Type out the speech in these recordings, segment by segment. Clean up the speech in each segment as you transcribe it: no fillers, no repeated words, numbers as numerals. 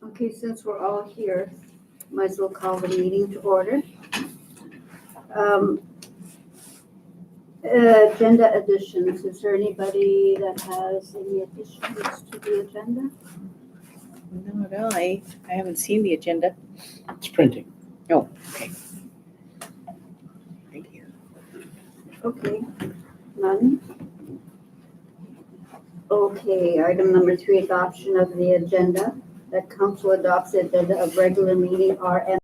Okay, since we're all here, might as well call the meeting to order. Agenda additions. Is there anybody that has any additions to the agenda? No, I haven't seen the agenda. It's printing. Oh, okay. Thank you. Okay, none. Okay, item number 3, adoption of the agenda. That council adopts the agenda of regular meeting RM.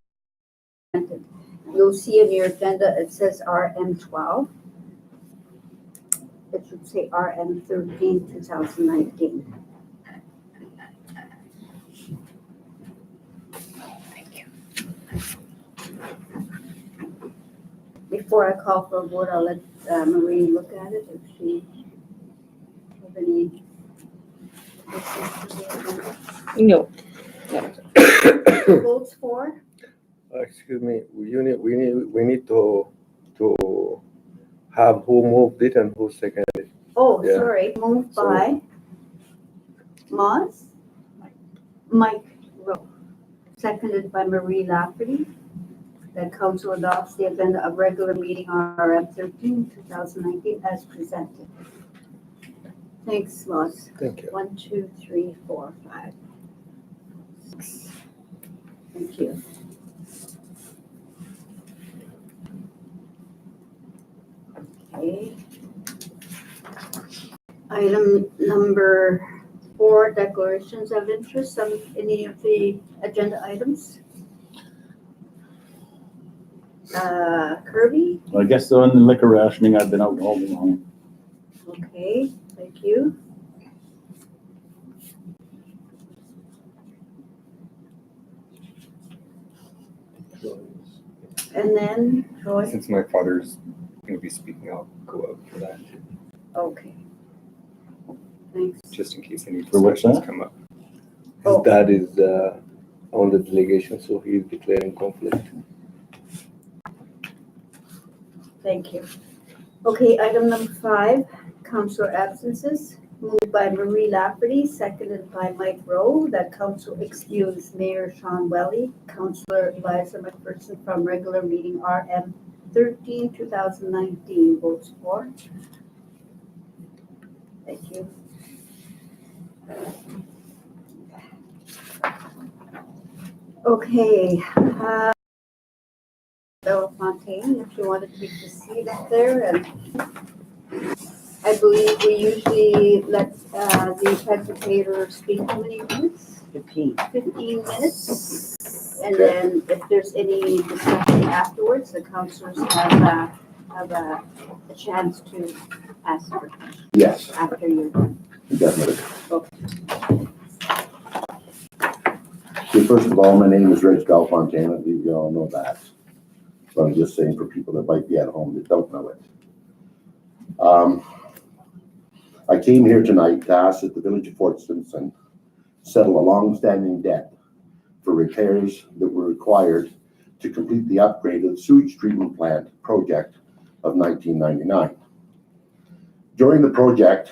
You'll see in your agenda, it says RM12. It should say RM13-2019. Thank you. Before I call for a vote, I'll let Marie look at it if she has any. No. Votes for? Excuse me. We need to have who moved it and who seconded it. Oh, Yeah. sorry. Moved by Moz? Mike Rowe. Seconded by Marie Lafferty. That council adopts the agenda of regular meeting RM13-2019 as presented. Thanks, Moz. Thank you. 1, 2, 3, 4, 5, 6. Thank you. Okay. Item number 4, declarations of interest on any of the agenda items. Kirby? I guess on the liquor rationing, I've been out all along. Okay, thank you. And then Troy? Since my father's going to be speaking, I'll go out for that, Okay. Thanks. just in case any For what's discussions that? come up. His dad is on the delegation, so he's declaring conflict. Thank you. Okay, item number 5, councilor absences. Moved by Marie Lafferty, seconded by Mike Rowe, that council excuse Mayor Sean Welly, Councilor Eliza McPherson from regular meeting RM13-2019. Votes for. Thank you. Okay. Bella Fontaine, if you wanted to take the seat up there, and I believe we usually let the presentator speak how many minutes? 15. 15 minutes. And then if there's any discussion afterwards, the councilors have a chance to ask for questions Yes, after you're done. definitely. Okay. Okay, first of all, my name is Reg Galfontaine. I believe you all know that. But I'm just saying for people that might be at home that don't know it. I came here tonight to ask that the Village of Fort Simpson settle a long-standing debt for repairs that were required to complete the upgrade of the sewage treatment plant project of 1999. During the project,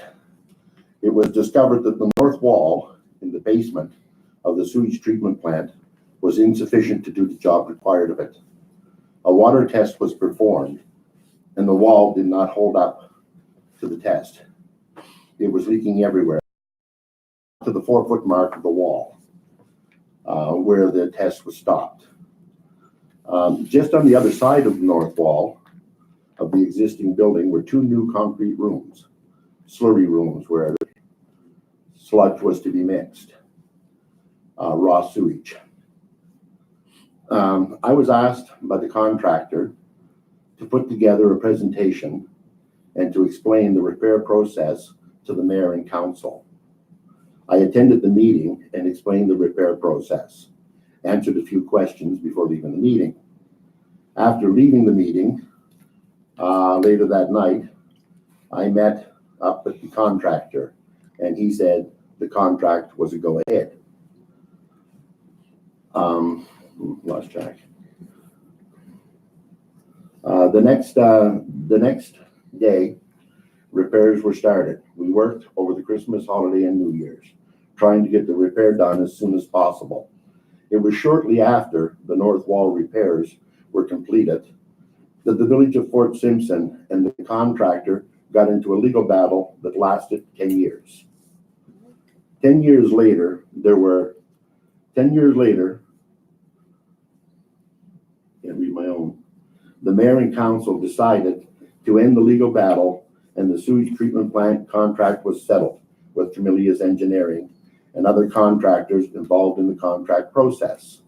it was discovered that the north wall in the basement of the sewage treatment plant was insufficient to do the job required of it. A water test was performed, and the wall did not hold up to the test. It was leaking everywhere to the 4-foot mark of the wall where the test was stopped. Just on the other side of the north wall of the existing building were 2 new concrete rooms, slurry rooms where the sludge was to be mixed, raw sewage. I was asked by the contractor to put together a presentation and to explain the repair process to the mayor and council. I attended the meeting and explained the repair process, answered a few questions before leaving the meeting. After leaving the meeting, later that night, I met up with the contractor, and he said the contract was a go-ahead. Lost track. The next day, repairs were started. We worked over the Christmas holiday and New Year's, trying to get the repair done as soon as possible. It was shortly after the north wall repairs were completed that the village of Fort Simpson and the contractor got into a legal battle that lasted 10 years. 10 years later, can't read my own, the mayor and council decided to end the legal battle, and the sewage treatment plant contract was settled with Camellia's Engineering and other contractors involved in the contract process.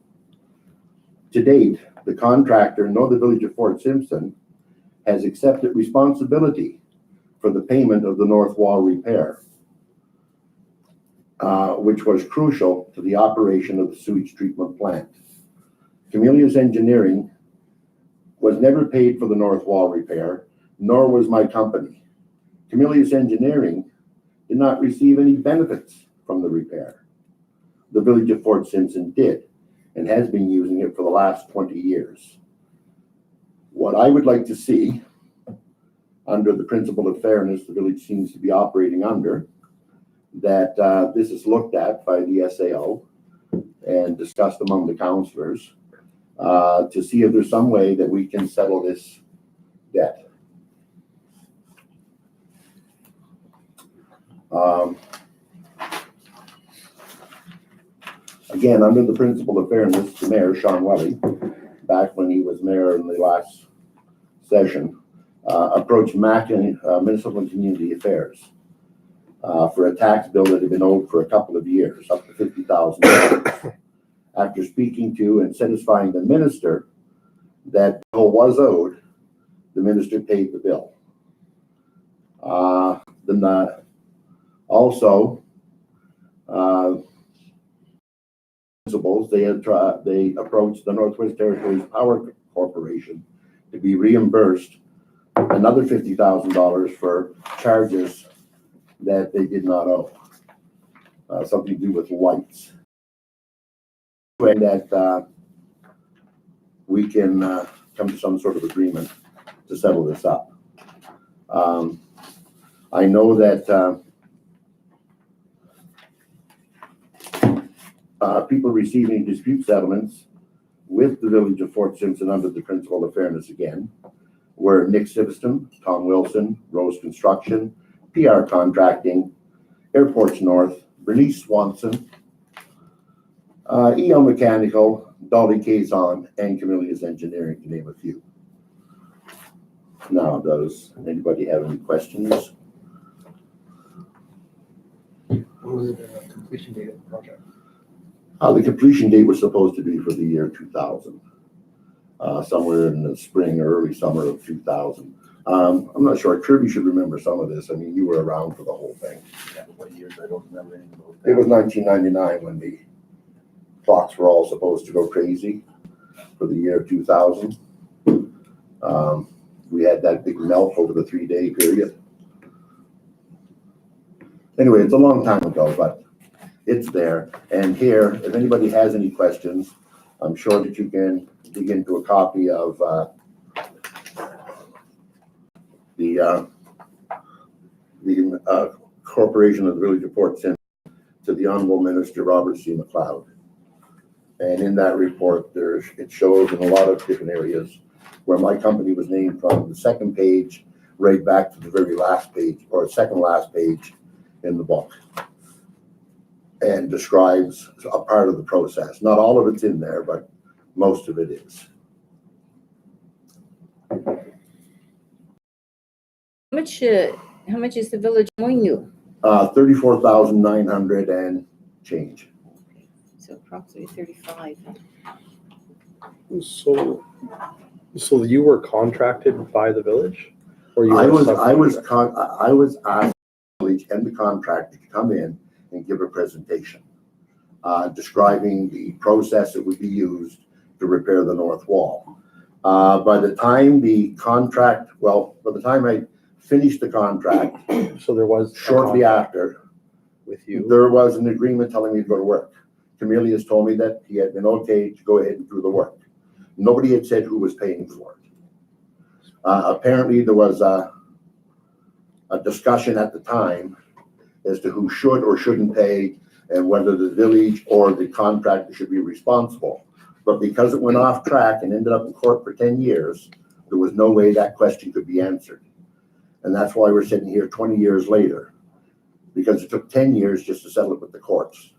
To date, the contractor, nor the village of Fort Simpson, has accepted responsibility for the payment of the north wall repair, which was crucial to the operation of the sewage treatment plant. Camellia's Engineering was never paid for the north wall repair, nor was my company. Camellia's Engineering did not receive any benefits from the repair. The village of Fort Simpson did, and has been using it for the last 20 years. What I would like to see, under the principle of fairness the village seems to be operating under, that this is looked at by the SAO and discussed among the councillors to see if there's some way that we can settle this debt. Again, under the principle of fairness, the mayor, Sean Welly, back when he was mayor in the last session, approached Municipal and Community Affairs for a tax bill that had been owed for a couple of years, up to $50,000. After speaking to and satisfying the minister that bill was owed, the minister paid the bill. Also, principals, they approached the Northwest Territories Power Corporation to be reimbursed another $50,000 for charges that they did not owe, something to do with lights. And that we can come to some sort of agreement to settle this up. I know that people receiving dispute settlements with the village of Fort Simpson under the principle of fairness again were Nick Siviston, Tom Wilson, Rose Construction, PR Contracting, Airports North, Bernice Swanson, EL Mechanical, Dolly Kazan, and Camellia's Engineering, to name a few. Now, does anybody have any questions? What was the completion date of the project? The completion date was supposed to be for the year 2000, somewhere in the spring or early summer of 2000. I'm not sure. Kirby should remember some of this. I mean, you were around for the whole thing. Yeah, what years, I don't remember anything about that. It was 1999 when the clocks were all supposed to go crazy for the year 2000. We had that big melt over the 3-day period. Anyway, it's a long time ago, but it's there. And here, if anybody has any questions, I'm sure that you can dig into a copy of the Corporation of the Village of Fort Simpson to the Honorable Minister Robert C. McLeod. And in that report, it shows in a lot of different areas where my company was named from the second page right back to the very last page, or second last page in the book, and describes a part of the process. Not all of it's in there, but most of it is. How much is the village owing you? 34,900 and change. So approximately 35. So you were contracted by the village, or you? I was asked the village and the contractor to come in and give a presentation describing the process that would be used to repair the north wall. By the time I finished the contract, So there was shortly after, with you. there was an agreement telling me to go to work. Camellia's told me that he had been okay to go ahead and do the work. Nobody had said who was paying for it. Apparently there was a discussion at the time as to who should or shouldn't pay, and whether the village or the contractor should be responsible. But because it went off track and ended up in court for 10 years, there was no way that question could be answered. And that's why we're sitting here 20 years later, because it took 10 years just to settle it with the courts.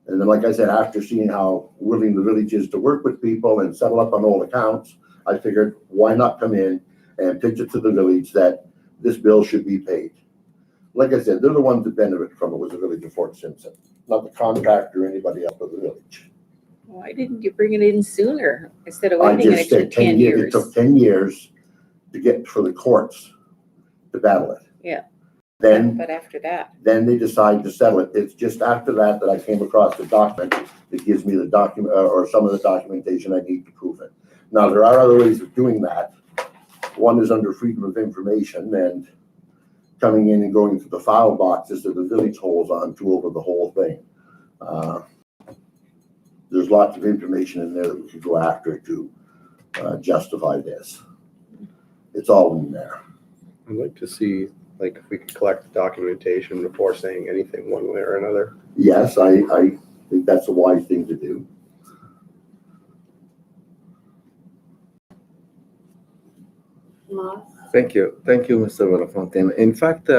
And then, like I said, after seeing how willing the village is to work with people and settle up on old accounts, I figured, why not come in and pitch it to the village that this bill should be paid. Like I said, they're the ones that benefit from it, was the village of Fort Simpson, not the contractor or anybody else but the village. Why didn't you bring it in sooner instead of I waiting an just extra said 10 It years? took 10 years to get for the courts to battle it. Yeah. Then But after that, they decide to settle it. It's just after that that I came across the document that gives me the document or some of the documentation I need to prove it. Now, there are other ways of doing that. One is under freedom of information and coming in and going through the file boxes that the village holds on to over the whole thing. There's lots of information in there that we could go after to justify this. It's all in there. I'd like to see, like, if we could collect the documentation before saying anything one way or another. Yes, I think that's a wise thing to do. Thank you, Mr. Belafontaine. In fact,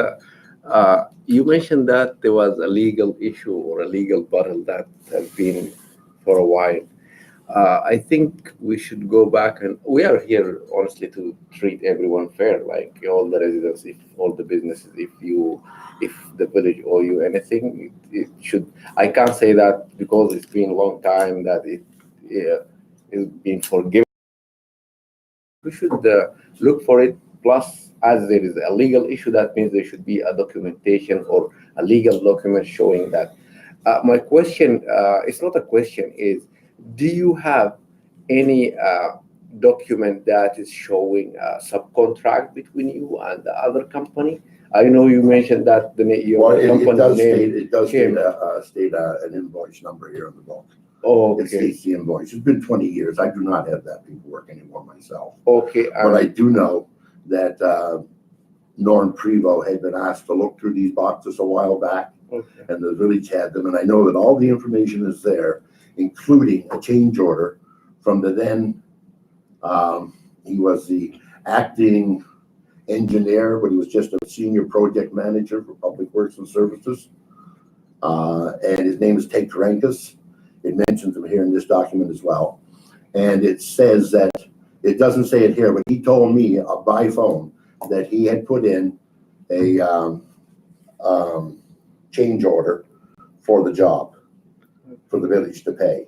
you mentioned that there was a legal issue or a legal battle that has been for a while. I think we should go back, and we are here honestly to treat everyone fair, like all the residents, if all the businesses, if the village owe you anything, it should. I can't say that because it's been a long time that it's been forgiven. We should look for it. Plus, as there is a legal issue, that means there should be a documentation or a legal document showing that. My question, it's not a question, is do you have any document that is showing a subcontract between you and the other company? I know you mentioned that your company name. It does state an invoice number here in the book. Oh, It states the invoice. It's been 20 years. I do not have that paperwork anymore myself. Okay. But I do know that Norm Prevost had been asked to look through these boxes a while back, and the village had them. And I know that all the information is there, including a change order from the then, he was the acting engineer, but he was just a senior project manager for Public Works and Services. And his name is Ted Karankas. It mentions him here in this document as well. And it says that, it doesn't say it here, but he told me by phone that he had put in a change order for the job, for the village to pay.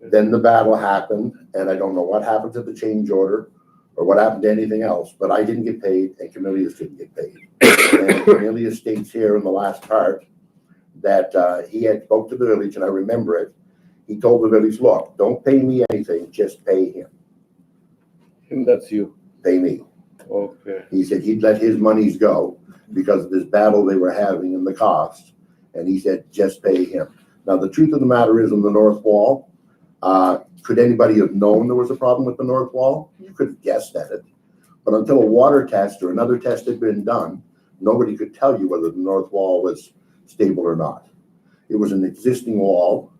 Then the battle happened, and I don't know what happened to the change order or what happened to anything else, but I didn't get paid and Camillus didn't get paid. And Camillus states here in the last part that he had spoke to the village, and I remember it. He told the village, look, don't pay me anything, just pay him. And that's you. Pay me. Okay. He said he'd let his monies go because of this battle they were having and the cost. And he said, just pay him. Now, the truth of the matter is on the north wall, could anybody have known there was a problem with the north wall? You could have guessed at it. But until a water test or another test had been done, nobody could tell you whether the north wall was stable or not. It was an existing wall.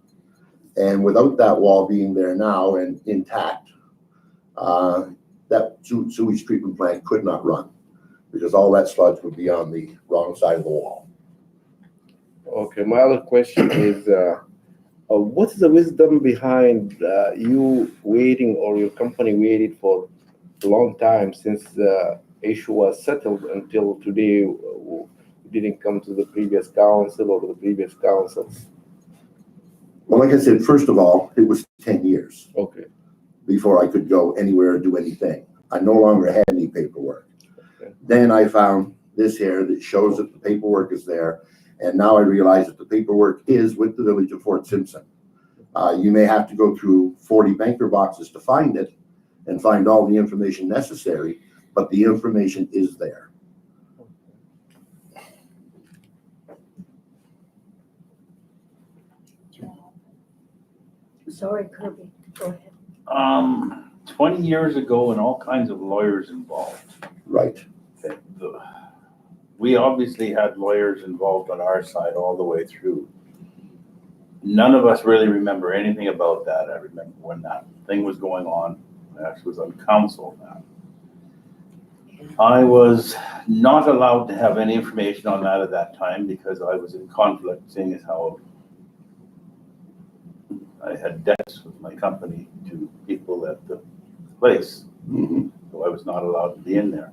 And without that wall being there now and intact, that sewage treatment plant could not run because all that sludge would be on the wrong side of the wall. Okay, my other question is, what's the wisdom behind you waiting or your company waited for a long time since the issue was settled until today? Didn't come to the previous council or the previous councils? Well, like I said, first of all, it was 10 years. Okay. Before I could go anywhere or do anything. I no longer had any paperwork. Okay. Then I found this here that shows that the paperwork is there. And now I realize that the paperwork is with the village of Fort Simpson. You may have to go through 40 banker boxes to find it and find all the information necessary, but the information is there. Sorry, Kirby, go ahead. 20 years ago and all kinds of lawyers involved. Right. We obviously had lawyers involved on our side all the way through. none of us really remember anything about that. I remember when that thing was going on. I actually was on council now. I was not allowed to have any information on that at that time because I was in conflict, seeing as how I had debts with my company to people at the place. Mhm. So I was not allowed to be in there.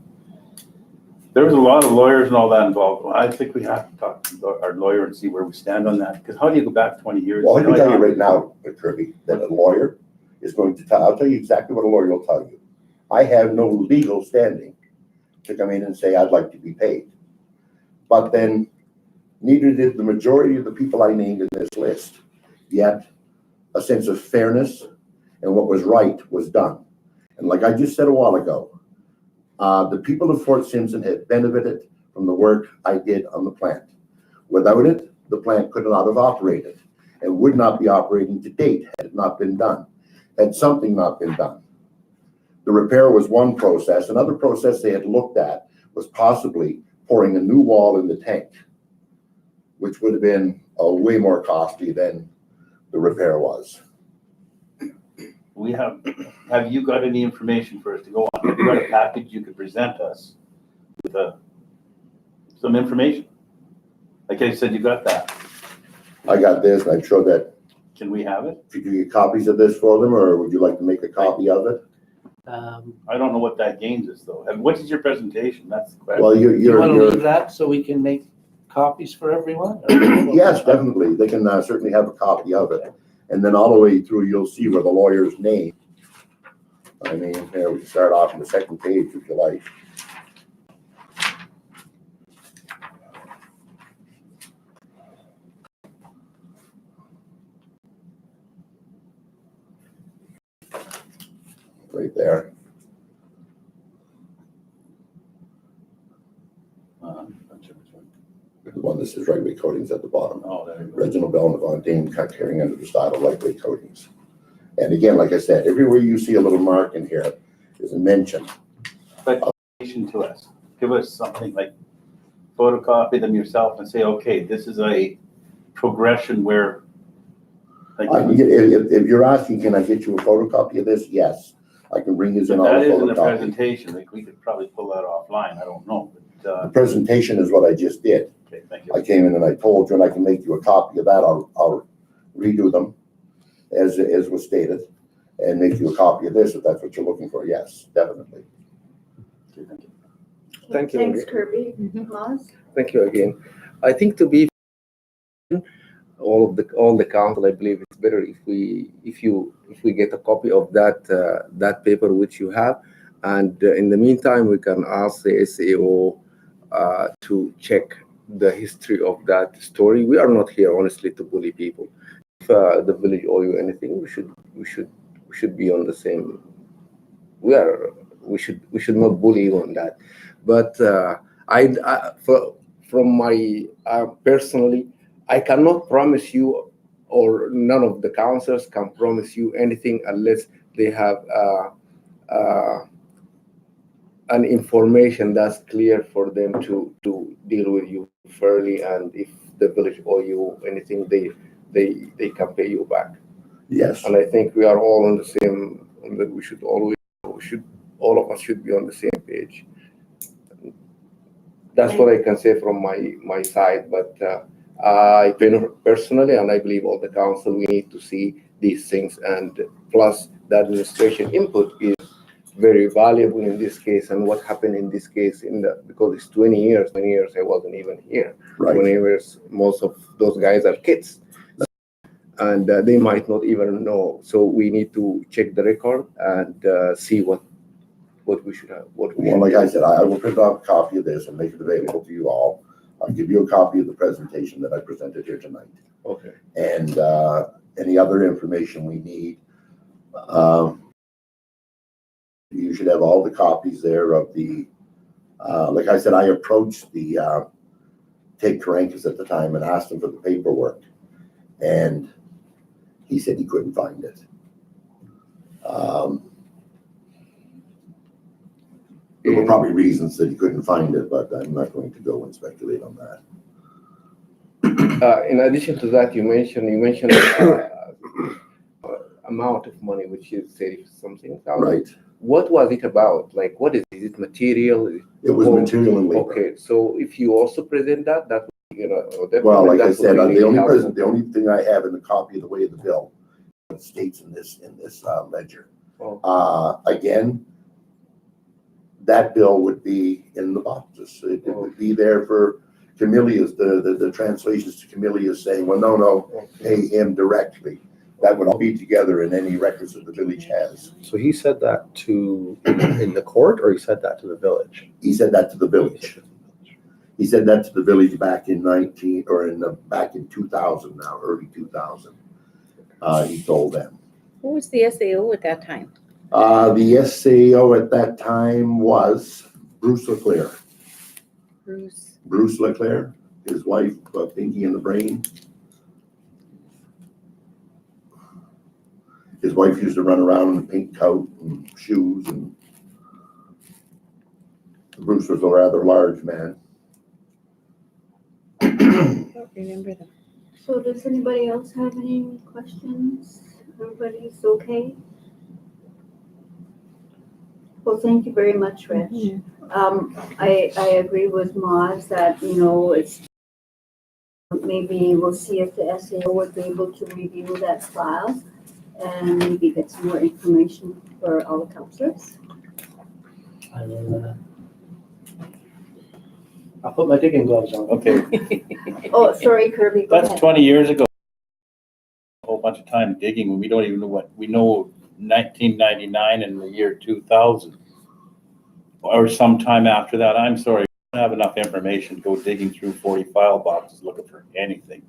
There was a lot of lawyers and all that involved. I think we have to talk to our lawyer and see where we stand on that. Because how do you go back 20 years? Well, I can tell you right now, Kirby, that a lawyer is going to tell, I'll tell you exactly what a lawyer will tell you. I have no legal standing to come in and say, I'd like to be paid. But then neither did the majority of the people I named in this list. Yet a sense of fairness and what was right was done. And like I just said a while ago, the people of Fort Simpson had benefited from the work I did on the plant. Without it, the plant could not have operated and would not be operating to date had it not been done, had something not been done. The repair was one process. Another process they had looked at was possibly pouring a new wall in the tank, which would have been way more costly than the repair was. We have you got any information for us to go on? Have you got a package you could present us with some information? Like I said, you got that. I got this, and I'm sure that, Can we have it? could you get copies of this for them, or would you like to make a copy of it? I don't know what that gains us though. And what is your presentation? That's the question. Well, You want to leave you're, that so we can make copies for everyone? yes, definitely. They can certainly have a copy of it. And then all the way through, you'll see where the lawyer's name. I mean, here, we can start off on the second page if you like. Right there. The one that says lightweight coatings at the bottom. Oh, there you go. Reginald Bell and Fontaine carrying under the style of lightweight coatings. And again, like I said, everywhere you see a little mark in here is a mention. To us. Give us something like photocopy them yourself and say, okay, this is a progression where. Like, I can get, if you're asking, can I get you a photocopy of this? Yes, I can bring you in all the that isn't a photocopy. presentation. Like we could probably pull that offline. I don't know. But, The presentation is what I just did. okay, thank you. I came in and I told you, and I can make you a copy of that. I'll redo them as was stated and make you a copy of this if that's what you're looking for. Yes, definitely. Okay, thank you. Thank you. Thanks, Kirby. Moss? Thank you again. I think to be all the council, I believe it's better if we get a copy of that paper which you have, and in the meantime we can ask the SAO to check the history of that story. We are not here honestly to bully people. If the village owe you anything, we should be on the same. We should not bully you on that. But from my personally, I cannot promise you, or none of the councillors can promise you anything unless they have an information that's clear for them to deal with you fairly. And if the village owe you anything, they can pay you back. Yes. And I think we are all on the same. All of us should be on the same page. That's what I can say from my side. But I personally, and I believe all the council, we need to see these things. And plus, the administration input is very valuable in this case. And what happened in this case, because it's 20 years I wasn't even here. Right. 20 years, most of those guys are kids. And they might not even know. So we need to check the record and see what we should have. Well, like I said, I will print off a copy of this and make it available to you all. I'll give you a copy of the presentation that I presented here tonight. Okay. And any other information we need. You should have all the copies there of the, like I said, I approached the Ted Karankas at the time and asked him for the paperwork. And he said he couldn't find it. There were probably reasons that he couldn't find it, but I'm not going to go and speculate on that. In addition to that, you mentioned amount of money, which is 30 something thousand. Right. What was it about? Like, what is it? Material? Is It was whole- material and labor. Okay, so if you also present that, that would, Well, like I that would said, really the only help. the only thing I have in the copy of the way of the bill states in this ledger. Oh. Again, that bill would be in the boxes. It would be there for Camelia's, the translations to Camellia saying, well, no, pay him directly. That would all be together in any records that the village has. So he said that in the court, or he said that to the village? He said that to the village. He said that to the village back in back in 2000 now, early 2000. He told them. Who was the SAO at that time? The SAO at that time was Bruce Leclerc. Bruce Leclerc, his wife, Pinky in the Brain. His wife used to run around in a pink coat and shoes, and Bruce was a rather large man. I don't remember them. So does anybody else have any questions? Everybody's okay? Well, thank you very much, Rich. I agree with Moz that, it's, maybe we'll see if the SAO would be able to review that file and maybe get some more information for all the counselors. I will, I'll put my digging gloves on. Okay, Oh, sorry, Kirby, go that's ahead. 20 years ago. A whole bunch of time digging when we don't even know what, we know 1999 and the year 2000. Or sometime after that, I'm sorry, we don't have enough information to go digging through 40 file boxes looking for anything.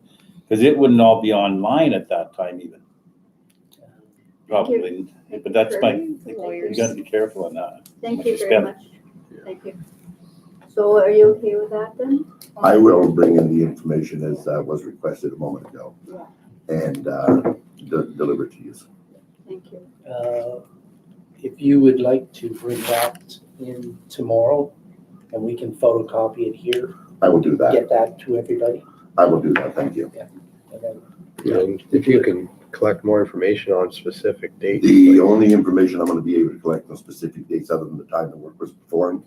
Because it wouldn't all be online at that time even. Probably, but that's my, you gotta be careful on that. Thank you very much. Thank you. So are you okay with that then? I will bring in the information as was requested a moment ago. Yeah. And deliver it to you. Thank you. If you would like to bring that in tomorrow and we can photocopy it here, I will do that. get that to everybody. I will do that. Thank you. And then And if you can collect more information on specific dates. The only information I'm going to be able to collect on specific dates other than the time the work was performed,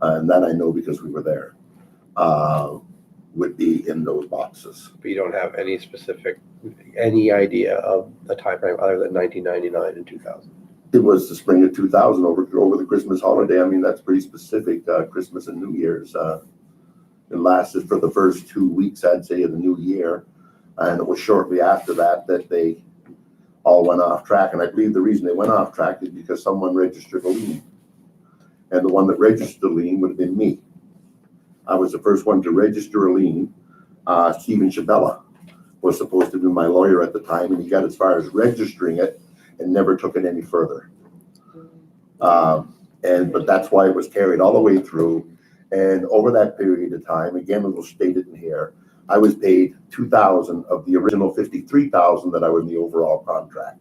and that I know because we were there, would be in those boxes. But you don't have any idea of the time frame other than 1999 and 2000. It was the spring of 2000 over the Christmas holiday. I mean, that's pretty specific, Christmas and New Year's. It lasted for the first 2 weeks, I'd say, of the new year. And it was shortly after that they all went off track. And I believe the reason they went off track is because someone registered a lien. And the one that registered the lien would have been me. I was the first one to register a lien. Stephen Chabella was supposed to be my lawyer at the time, and he got as far as registering it and never took it any further. But that's why it was carried all the way through. And over that period of time, again, it was stated in here, I was paid $2,000 of the original $53,000 that I was in the overall contract.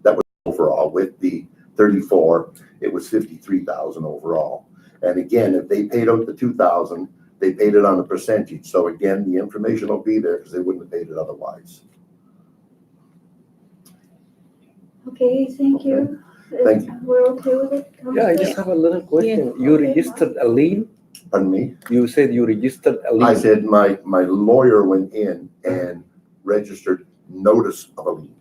That was overall. With the 34, it was $53,000 overall. And again, if they paid out the $2,000, they paid it on a percentage. So again, the information will be there because they wouldn't have paid it otherwise. Okay, thank you. Thank you. We're okay with it? Yeah, I just have a little question. You Okay. registered a lien? Pardon me? You said you registered a lien? I said my lawyer went in and registered notice of a lien.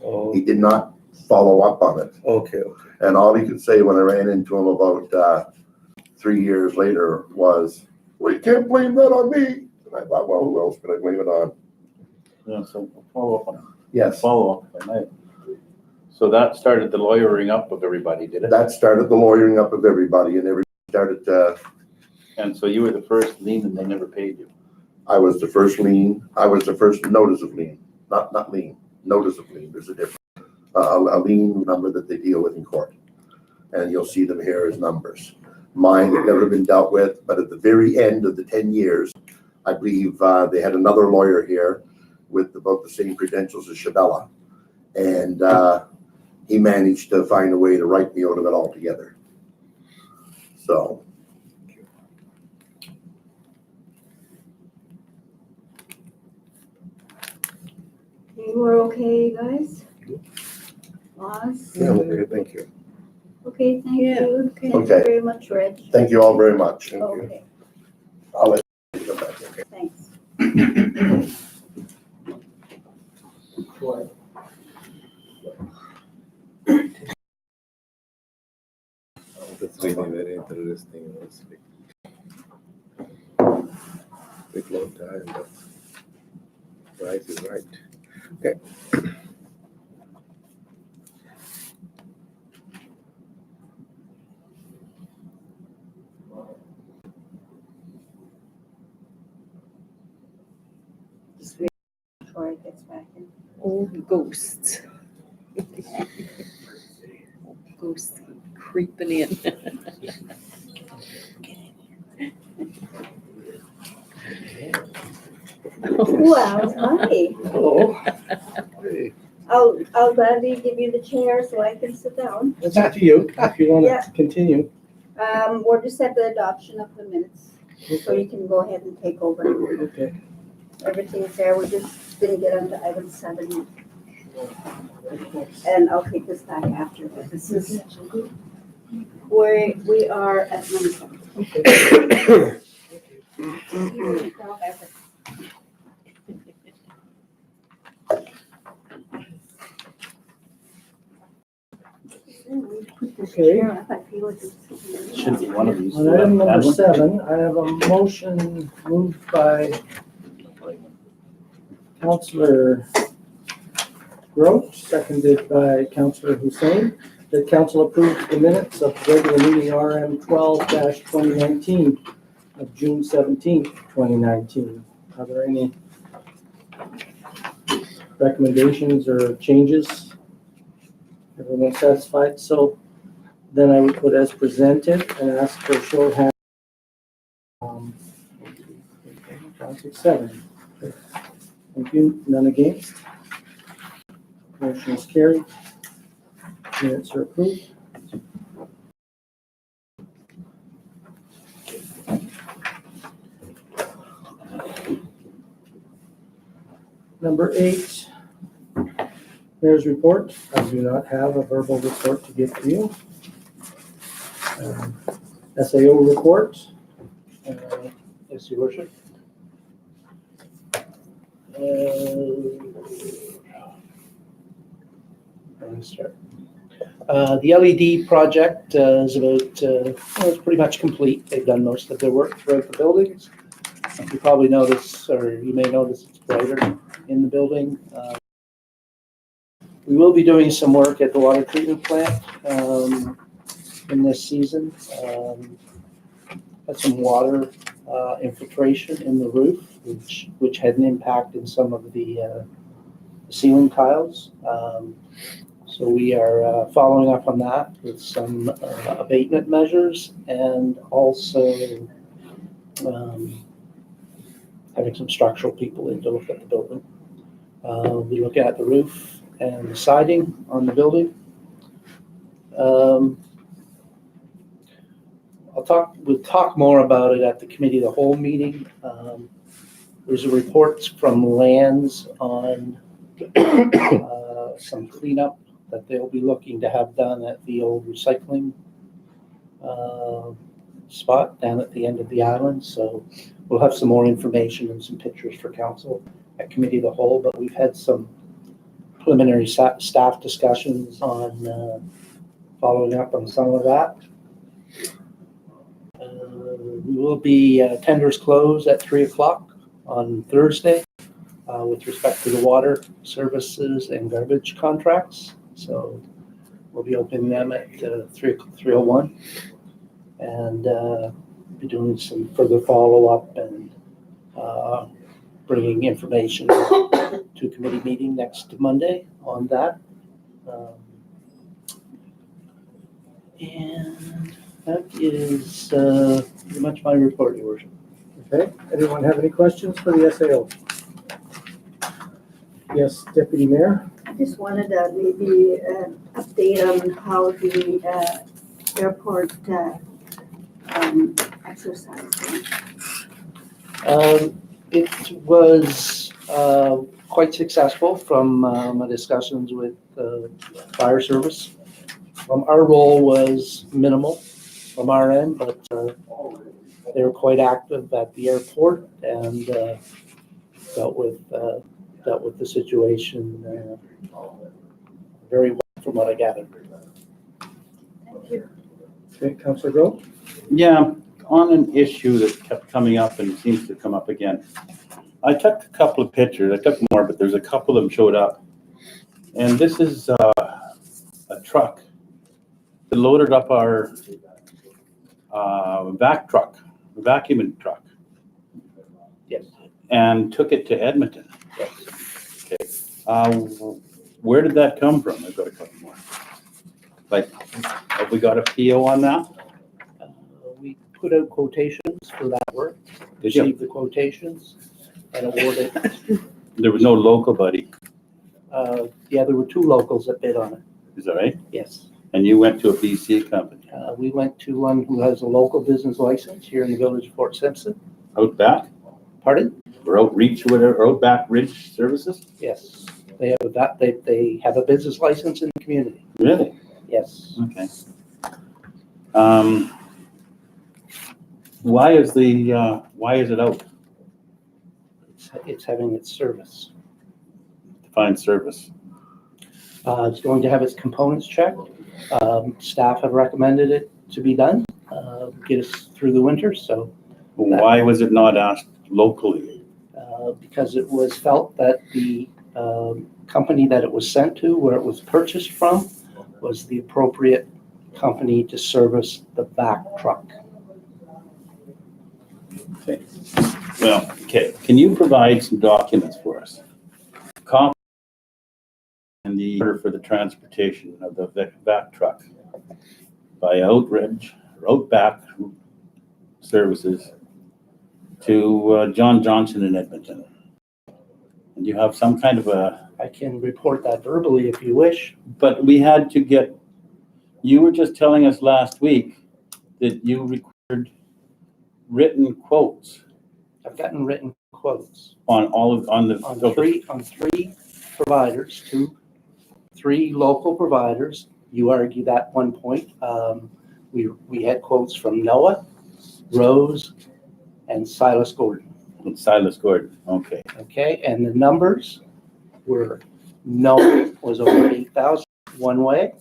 Oh, He did not follow up on it. okay. And all he could say when I ran into him about 3 years later was, well, you can't blame that on me. And I thought, well, who else could I blame it on? Yeah, so we'll follow up on Yes, follow up, if I might. So that started the lawyering up of everybody, did it? that started the lawyering up of everybody, and everybody started, And so you were the first lien and they never paid you. I was the first lien, I was the first notice of lien, not lien, notice of lien, there's a difference. A lien number that they deal with in court. And you'll see them here as numbers. Mine had never been dealt with, but at the very end of the 10 years, I believe they had another lawyer here with about the same credentials as Chabella. And he managed to find a way to write me out of it altogether. So. You were okay, guys? Lost? Yeah, okay, thank you. Okay, thank Yeah, you. okay. Thank you Okay. very much, Reg. Thank you all very much. Thank you. Okay, I'll let you come back. thanks. That's really very interesting. It's big long time, but right is right. Okay. Just wait till Troy gets back in. Old ghosts. Old ghosts creeping in. Well, hi. Hello. Hey. I'll gladly give you the chair so I can sit down. It's up to you, if you want Yeah. to continue. We're just at the adoption of the minutes, so you can go ahead and take over. Okay. Everything's there, we just didn't get onto item 7 yet. And I'll take this back after, but this is where we are at number 7. Okay. Should be one of these. On item number 7, I have a motion moved by Councillor Grote, seconded by Councillor Hussein, that council approves the minutes of regular meeting RM 12-2019 of June 17th, 2019. Are there any recommendations or changes? Everyone satisfied? So then I would put as presented and ask for a show of hands. 7. Thank you. None against? Motion is carried. Minutes are approved. Number 8, Mayor's report. I do not have a verbal report to give to you. SAO report. Yes, Your Worship. Let me start. The LED project is about, well, it's pretty much complete. They've done most of their work throughout the buildings. You probably notice, or you may notice it's brighter in the building. We will be doing some work at the water treatment plant in this season. Had some water infiltration in the roof, which had an impact in some of the ceiling tiles. So we are following up on that with some abatement measures and also having some structural people in to look at the building. We look at the roof and the siding on the building. We'll talk more about it at the committee of the whole meeting. There's a report from Lands on some cleanup that they'll be looking to have done at the old recycling spot down at the end of the island. So we'll have some more information and some pictures for council at committee of the whole, but we've had some preliminary staff discussions on following up on some of that. We will be tenders closed at 3:00 on Thursday with respect to the water services and garbage contracts. So we'll be opening them at 3:01 and be doing some further follow-up and bringing information to committee meeting next Monday on that. And that is pretty much my report, Your Worship. Okay, anyone have any questions for the SAO? Yes, Deputy Mayor? I just wanted maybe an update on how the airport exercise went. It was quite successful from my discussions with fire service. Our role was minimal from our end, but they were quite active at the airport and dealt with the situation very well from what I gathered. Okay, Councillor Grow? Yeah, on an issue that kept coming up and seems to come up again. I took a couple of pictures. I took more, but there's a couple of them showed up. And this is a truck that loaded up our vacuuming truck. Yes. And took it to Edmonton. Okay. Where did that come from? I've got a couple more. Like, have we got a PO on that? We put out quotations for that work, Did you? received the quotations, and awarded. There was no local buddy. Yeah, there were 2 locals that bid on it. Is that right? Yes. And you went to a BC company. We went to one who has a local business license here in the village of Fort Simpson. Outback? Pardon? Or Outreach, or whatever, Outback Ridge Services? Yes. They have a business license in the community. Really? Yes. Okay. Why is it out? It's having its service. Define service. It's going to have its components checked. Staff have recommended it to be done, get us through the winter. So Why was it not asked locally? because it was felt that the company that it was sent to, where it was purchased from, was the appropriate company to service the back truck. Okay. Well, okay. Can you provide some documents for us? Copy and the order for the transportation of the vac truck by Outback Services to John Johnson in Edmonton. And you have some kind of I can report that verbally if you wish. but we had to get, you were just telling us last week that you required written quotes I've gotten written quotes on three providers, 3 local providers. You argue that one point. We had quotes from Noah, Rose, and Silas Gordon. Silas Gordon, okay. Okay, and the numbers were Noah was over 8,000 one way,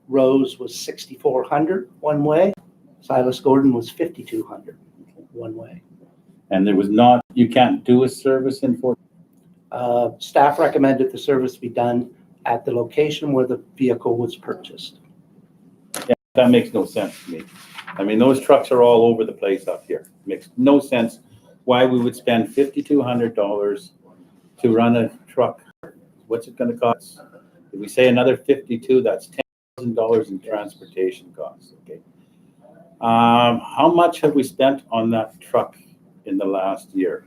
Rose was 6,400 one way, Silas Gordon was 5,200 one way. And there was not, you can't do a service in Fort? Staff recommended the service be done at the location where the vehicle was purchased. Yeah, that makes no sense to me. I mean, those trucks are all over the place up here. Makes no sense why we would spend $5,200 to run a truck. What's it gonna cost? If we say another 52, that's $10,000 in transportation costs, okay? How much have we spent on that truck in the last year?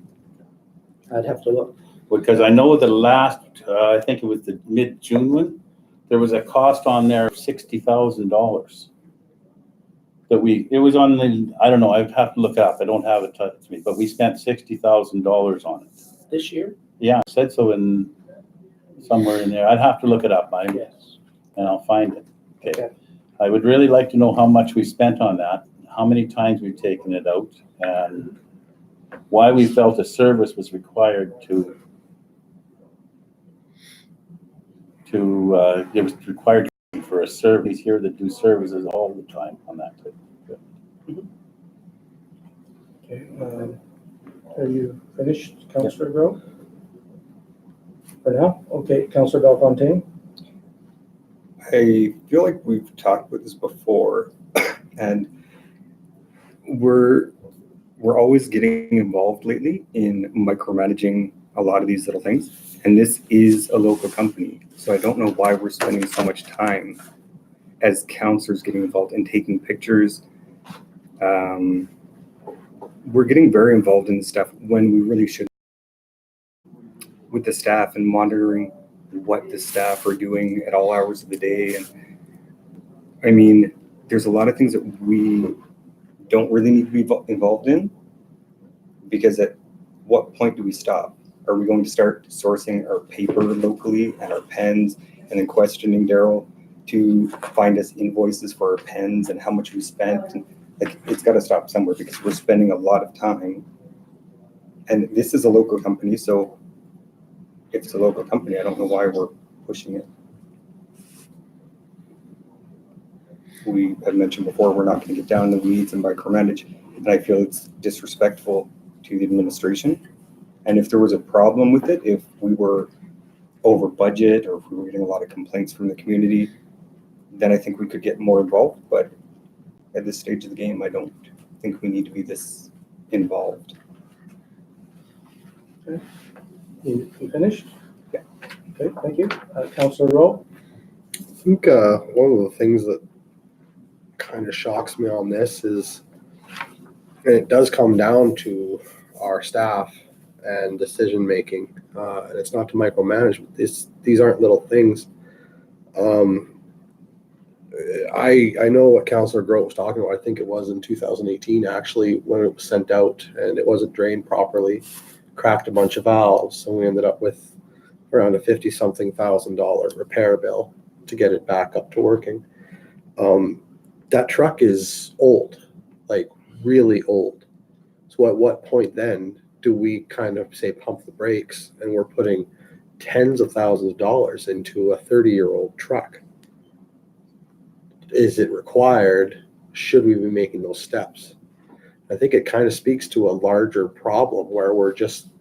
I'd have to look. Because I know the last, I think it was the mid-June one, there was a cost on there of $60,000. It was on the, I don't know, I'd have to look it up. I don't have it to me, but we spent $60,000 on it. This year? Yeah, it said so in somewhere in there. I'd have to look it up, Yes. and I'll find it. Okay. Okay. I would really like to know how much we spent on that, how many times we've taken it out, and why we felt a service was required it was required for a service here that do services all the time on that. Okay, have you finished, Councillor Grow? For now? Okay, Councillor Bellefontaine? I feel like we've talked about this before, and we're always getting involved lately in micromanaging a lot of these little things. And this is a local company, so I don't know why we're spending so much time as councillors getting involved in taking pictures. We're getting very involved in stuff when we really should, with the staff and monitoring what the staff are doing at all hours of the day. And I mean, there's a lot of things that we don't really need to be involved in, because at what point do we stop? Are we going to start sourcing our paper locally and our pens and then questioning Daryl to find us invoices for our pens and how much we spent? And, like, it's got to stop somewhere because we're spending a lot of time. And this is a local company, so if it's a local company, I don't know why we're pushing it. We had mentioned before, we're not going to get down in the weeds and micromanage, and I feel it's disrespectful to the administration. And if there was a problem with it, if we were over budget or if we were getting a lot of complaints from the community, then I think we could get more involved. But at this stage of the game, I don't think we need to be this involved. You finished? Yeah. Okay, thank you. Councillor Rowe? I think one of the things that kind of shocks me on this is, and it does come down to our staff and decision making, and it's not to micromanage. These aren't little things. I know what Councillor Grote was talking about. I think it was in 2018 actually when it was sent out and it wasn't drained properly, cracked a bunch of valves, and we ended up with around a $50-something thousand repair bill to get it back up to working. That truck is old, like really old. So at what point then do we kind of say pump the brakes and we're putting tens of thousands of dollars into a 30-year-old truck? Is it required? Should we be making those steps? I think it kind of speaks to a larger problem where we're just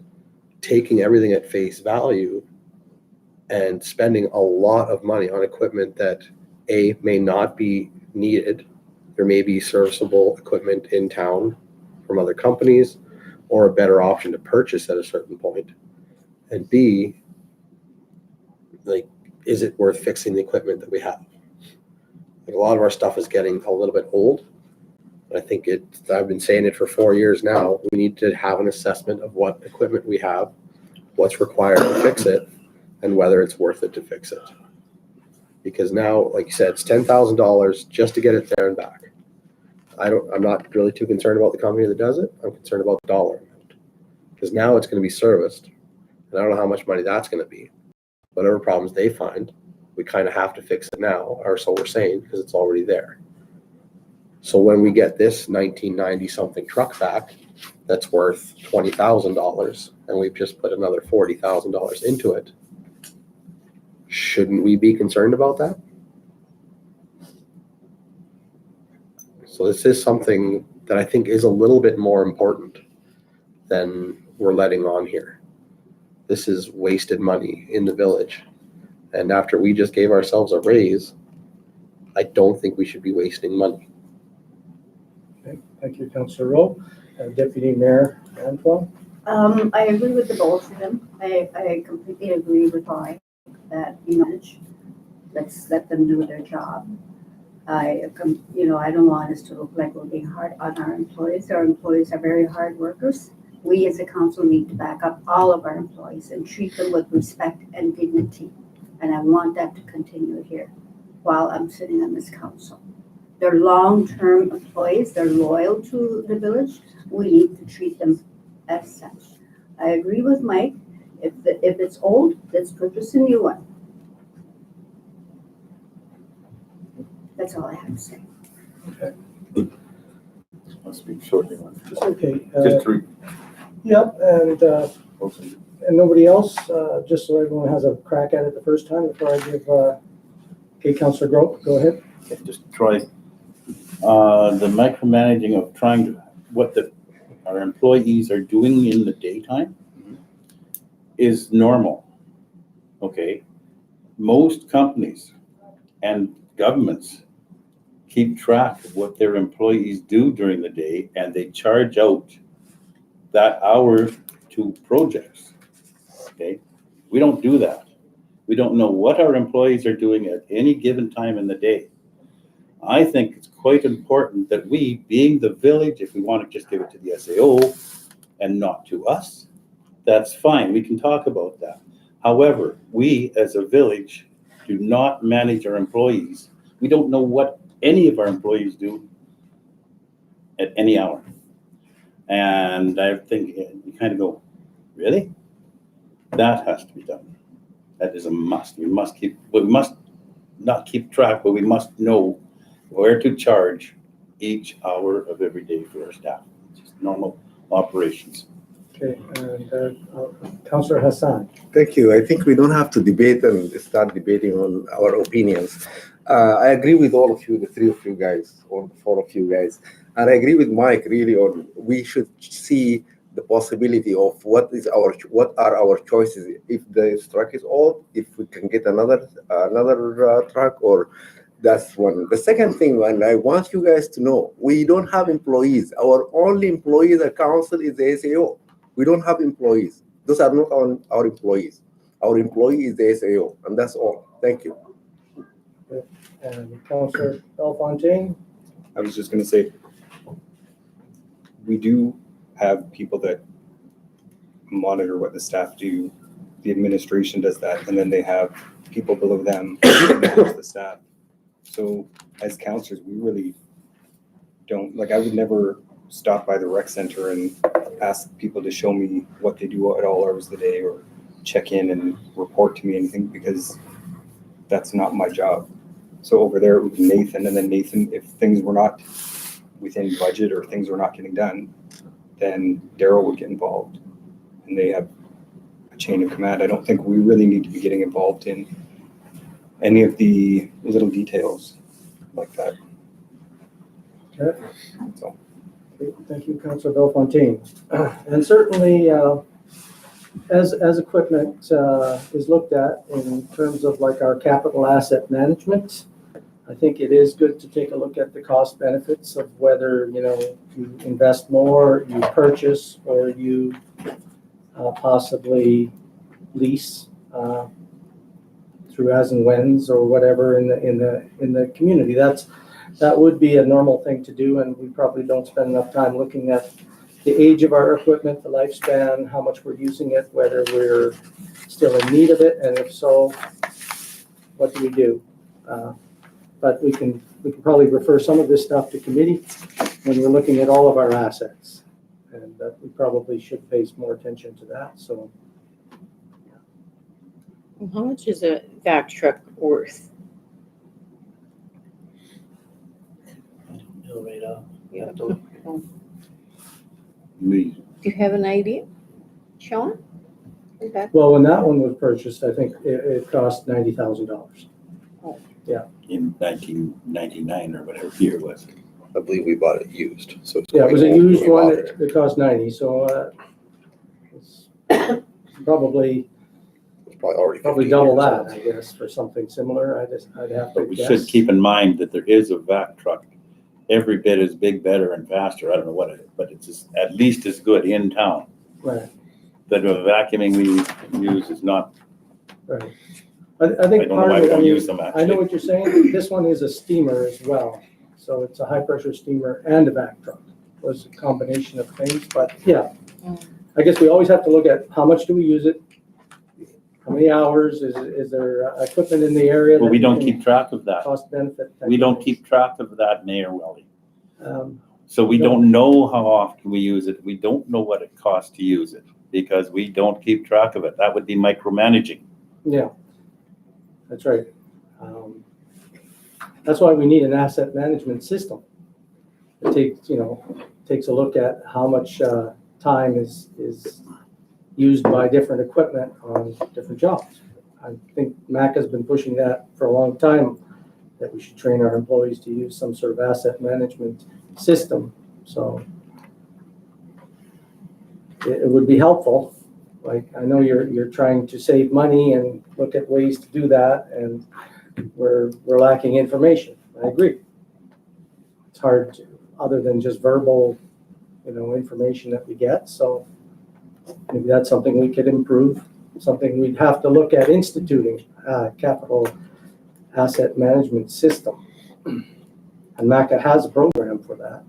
taking everything at face value and spending a lot of money on equipment that may not be needed. There may be serviceable equipment in town from other companies or a better option to purchase at a certain point. And B, like, is it worth fixing the equipment that we have? Like, a lot of our stuff is getting a little bit old. I think I've been saying it for 4 years now. We need to have an assessment of what equipment we have, what's required to fix it, and whether it's worth it to fix it. Because now, like you said, it's $10,000 just to get it there and back. I'm not really too concerned about the company that does it. I'm concerned about the dollar amount. Because now it's going to be serviced. And I don't know how much money that's going to be. Whatever problems they find, we kind of have to fix it now, or so we're saying, because it's already there. So when we get this 1990 something truck back that's worth $20,000 and we've just put another $40,000 into it, shouldn't we be concerned about that? So this is something that I think is a little bit more important than we're letting on here. This is wasted money in the village. And after we just gave ourselves a raise, I don't think we should be wasting money. Okay, thank you, Councillor Rowe. Deputy Mayor Antoine? I agree with the both of them. I completely agree with Mike that, let's let them do their job. I don't want us to look like we're being hard on our employees. Our employees are very hard workers. We as a council need to back up all of our employees and treat them with respect and dignity. And I want that to continue here while I'm sitting on this council. They're long-term employees. They're loyal to the village. We need to treat them as such. I agree with Mike. If it's old, let's purchase a new one. That's all I have to say. I'll speak shortly. Okay. Just three. Yep, and nobody else, just so everyone has a crack at it the first time before I give, okay, Councillor Grote, go ahead. Just try the micromanaging of trying to, our employees are doing in the daytime is normal, okay? Most companies and governments keep track of what their employees do during the day, and they charge out that hour to projects, okay? We don't do that. We don't know what our employees are doing at any given time in the day. I think it's quite important that we, being the village, if we want to just give it to the SAO and not to us, that's fine. We can talk about that. However, we as a village do not manage our employees. We don't know what any of our employees do at any hour. And I think you kind of go, really? That has to be done. That is a must. We must not keep track, but we must know where to charge each hour of every day for our staff. Just normal operations. Okay, and Councillor Hassan. Thank you. I think we don't have to debate and start debating on our opinions. I agree with all of you, the three of you guys, or the four of you guys. And I agree with Mike really on we should see the possibility of what are our choices. If the truck is old, if we can get another truck, or that's one. The second thing, and I want you guys to know, we don't have employees. Our only employees at council is the SAO. We don't have employees. Those are not our employees. Our employee is the SAO, and that's all. Thank you. And Councillor Bellefontaine. I was just going to say, we do have people that monitor what the staff do. The administration does that, and then they have people below them that manage the staff. So as counselors, we really don't, like, I would never stop by the rec center and ask people to show me what they do at all hours of the day or check in and report to me anything, because that's not my job. So over there it would be Nathan, and then Nathan, if things were not within budget or things were not getting done, then Daryl would get involved, and they have a chain of command. I don't think we really need to be getting involved in any of the little details like that. Okay. So. Thank you, Councillor Bellefontaine. And certainly, as equipment is looked at in terms of like our capital asset management, I think it is good to take a look at the cost benefits of whether, you invest more, you purchase, or you possibly lease through as and whens or whatever in the community. That would be a normal thing to do, and we probably don't spend enough time looking at the age of our equipment, the lifespan, how much we're using it, whether we're still in need of it, and if so, what do we do? But we can probably refer some of this stuff to committee when we're looking at all of our assets, and we probably should pay more attention to that. So, How much is a vac truck worth? No, right off. Yeah. We, Do you have an idea, Sean? Okay. well, when that one was purchased, I think it cost $90,000. in 1999 or whatever year it was. I believe we bought it used. So it's Yeah, it was a going old used when we one. bought it. It cost 90. So it's probably It's probably already 15 double years that, old. I guess, for something similar. I'd have to But we guess. should keep in mind that there is a vac truck every bit as big, better, and faster. I don't know what it is, but it's at least as good in town. Right, The vacuuming we use is not, right. I I think don't know part why of we it, don't I mean, use them I know actually. what you're saying. This one is a steamer as well. So it's a high pressure steamer and a vac truck. It was a combination of things, but yeah. I guess we always have to look at how much do we use it? How many hours? Is there equipment in the area? But that we don't can keep track of that. cost benefit. type We of don't things. keep track of that, Mayor Welly. Um, So we No. don't know how often we use it. We don't know what it costs to use it because we don't keep track of it. That would be micromanaging. Yeah, that's right. That's why we need an asset management system. It takes a look at how much time is used by different equipment on different jobs. I think Mac has been pushing that for a long time, that we should train our employees to use some sort of asset management system. So it would be helpful. Like, I know you're trying to save money and look at ways to do that, and we're lacking information. I agree. It's hard to, other than just verbal, information that we get. So maybe that's something we could improve, something we'd have to look at instituting, capital asset management system. And MACA has a program for that.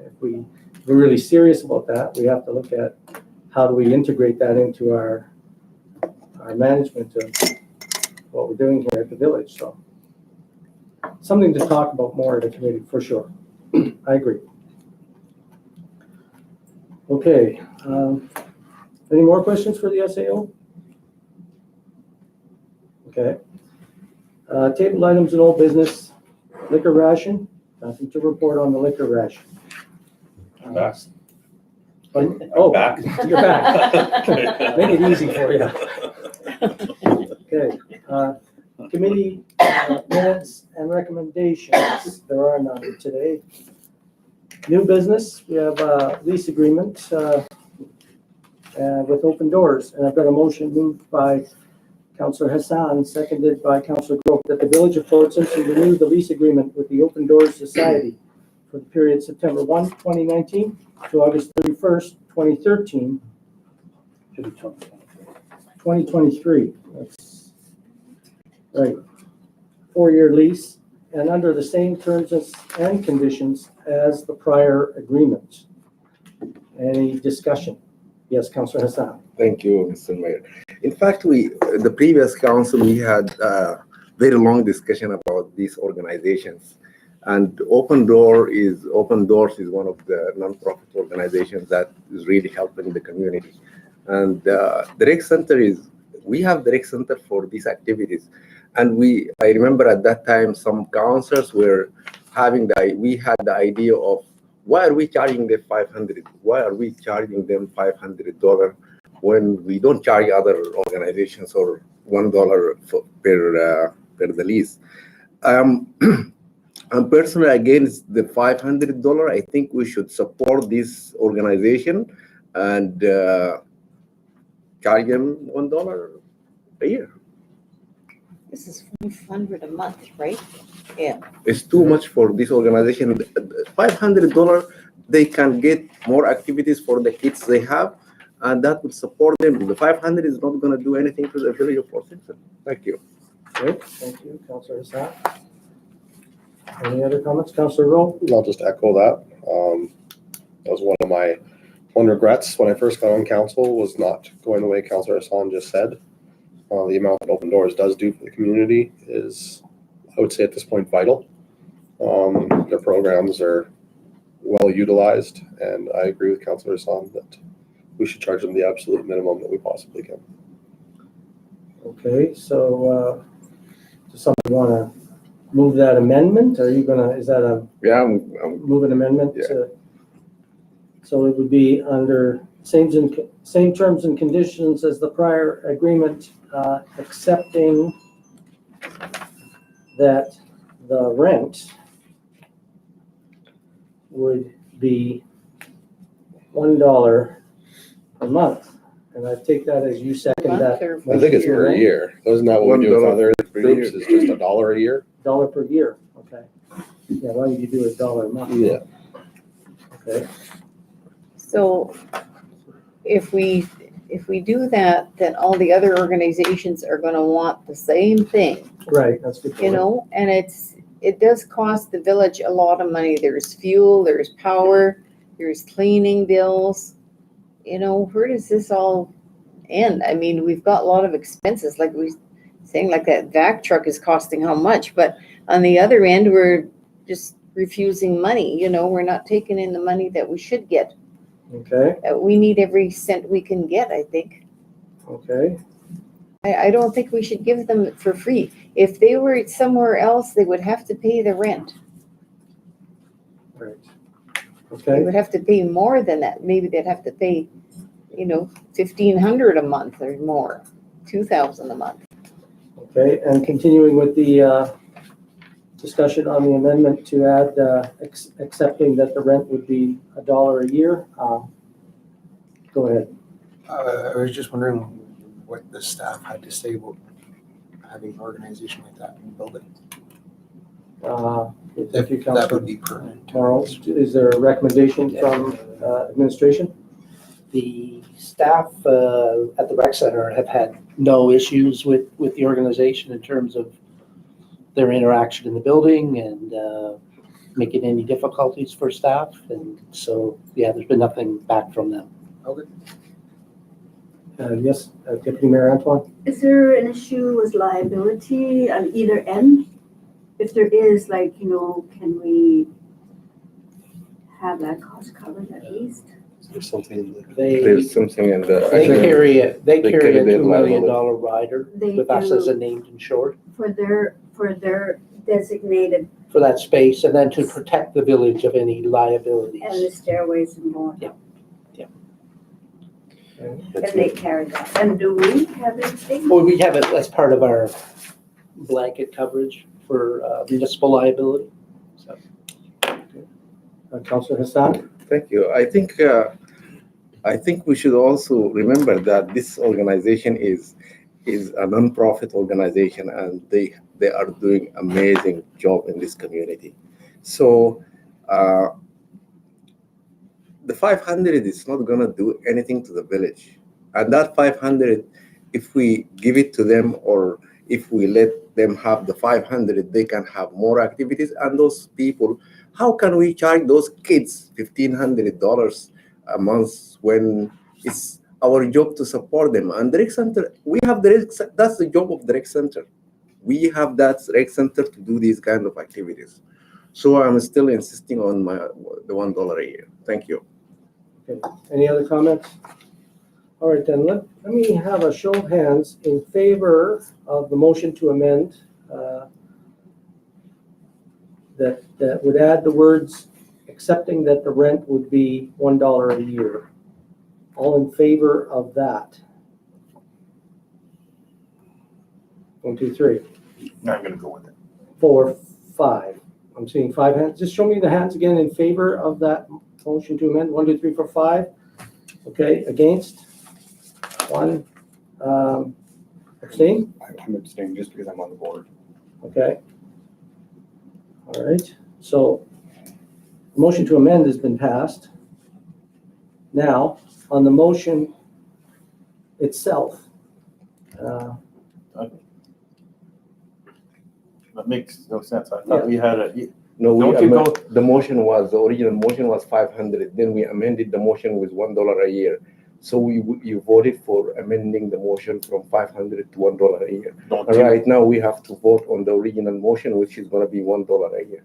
If we're really serious about that, we have to look at how do we integrate that into our management of what we're doing here at the village. So something to talk about more at the committee, for sure. I agree. Okay. Any more questions for the SAO? Okay. Table items and old business, liquor ration, nothing to report on the liquor ration. I'm back. Oh, back. you're back. Make it easy for you. Okay. Committee minutes and recommendations, there are none today. New business, we have a lease agreement with Open Doors, and I've got a motion moved by Councillor Hassan, seconded by Councillor Grope, that the Village of Fort Simpson renew the lease agreement with the Open Doors Society for the period September 1, 2019 to August 31st, 2013. 2023. That's right. 4-year lease and under the same terms and conditions as the prior agreement. Any discussion? Yes, Councillor Hassan. Thank you, Mr. Mayor. In fact, the previous council, we had a very long discussion about these organizations. And Open Doors is one of the non-profit organizations that is really helping the community. And the rec center we have the rec center for these activities. And I remember at that time, some councils were we had the idea of, why are we charging them $500? Why are we charging them $500 when we don't charge other organizations or $1 per the lease? I'm personally against the $500. I think we should support this organization and charge them $1 a year. This is $500 a month, right? Yeah. It's too much for this organization. $500, they can get more activities for the kids they have, and that will support them. The $500 is not going to do anything to the Village of Fort Simpson. Thank you. Great, thank you, Councillor Hassan. Any other comments, Councillor Rowe? I'll just echo that. That was one of my regrets when I first got on council, was not going the way Councillor Hassan just said. The amount that Open Doors does do for the community is, I would say at this point, vital. Their programs are well utilized, and I agree with Councillor Hassan that we should charge them the absolute minimum that we possibly can. Okay, so does somebody want to move that amendment? Are you gonna, is that a Yeah, move an amendment? Yeah. So it would be under same terms and conditions as the prior agreement, accepting that the rent would be $1 a month. And I take that as you second that. I think it's per year. Isn't that what we do with other groups? Is just $1 a year? $1 per year, okay. Yeah, why would you do $1 a month? Yeah. Okay, So if we do that, then all the other organizations are gonna want the same thing, right, that's good. you know? And it does cost the village a lot of money. There's fuel, there's power, there's cleaning bills. You know, where does this all end? I mean, we've got a lot of expenses, like we saying, like that vac truck is costing how much, but on the other end, we're just refusing money, you know, we're not taking in the money that we should get. Okay, We need every cent we can get, I think. okay, I don't think we should give them it for free. If they were somewhere else, they would have to pay the rent. right. They Okay, would have to pay more than that. Maybe they'd have to pay, you know, $1,500 a month or more, $2,000 a month. okay, and continuing with the discussion on the amendment to add accepting that the rent would be $1 a year. Go ahead. I was just wondering what the staff had to say about having an organization like that in the building. Thank you, That Councillor would be permanent. Morrow. Is there a recommendation from administration? The staff at the rec center have had no issues with the organization in terms of their interaction in the building and making any difficulties for staff. And so, yeah, there's been nothing back from them. Okay. Yes, Deputy Mayor Antoine? Is there an issue with liability on either end? If there is, like, you know, can we have that cost covered at least? There's something in there. They, There's something in the. they carry it, they They carry carry a their $2 million liability. rider They with us as do. a named insured For their designated for that space, and then to protect the village of any and the liabilities. stairways and more. Yeah. And they carry that. And do we have anything? Well, we have it as part of our blanket coverage for municipal liability. So, Councillor Hassan? Thank you. I think we should also remember that this organization is a non-profit organization, and they are doing amazing job in this community. So the 500 is not gonna do anything to the village, and that 500, if we give it to them or if we let them have the 500, they can have more activities. And those people, how can we charge those kids $1,500 a month when it's our job to support them? And the rec center, we have that's the job of the rec center. We have that rec center to do these kind of activities. So I'm still insisting on the $1 a year. Thank you. Okay. Any other comments? All right, then let me have a show of hands in favor of the motion to amend that would add the words accepting that the rent would be $1 a year. All in favor of that? 1, 2, 3, I'm gonna go with it. 4, 5. I'm seeing 5 hands. Just show me the hands again in favor of that motion to amend. 1, 2, 3, 4, 5. Okay, against? 1. Abstain? I'm abstaining just because I'm on the board. Okay. All right, so the motion to amend has been passed. Now, on the motion itself, That makes no sense. I thought we had a, No, Don't you go- the motion was, the original motion was 500, then we amended the motion with $1 a year. So you voted for amending the motion from 500 to $1 a year. don't you, Right now, we have to vote on the original motion, which is gonna be $1 a year.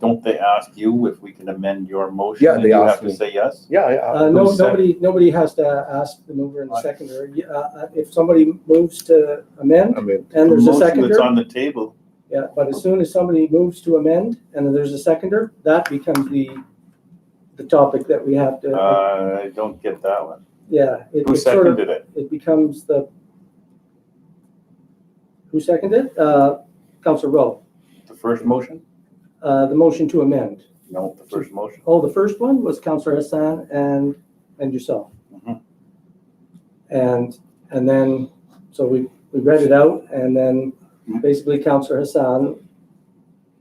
don't they ask you if we can amend your motion? Yeah, and they you asked have to me. say yes? Yeah, no, Who said- nobody has to ask the mover and the seconder. If somebody moves to amend I mean, and there's a The motion that's seconder, on the table, yeah, but as soon as somebody moves to amend and there's a seconder, that becomes the topic that we have to, I don't get that one. yeah. Who it sort of- seconded it? It becomes who seconded? Councilor Rowe. The first motion? The motion to amend. No, the first motion. Oh, the first one was Councilor Hassan and yourself. Mhm. And then, so we read it out, and then basically Councilor Hassan,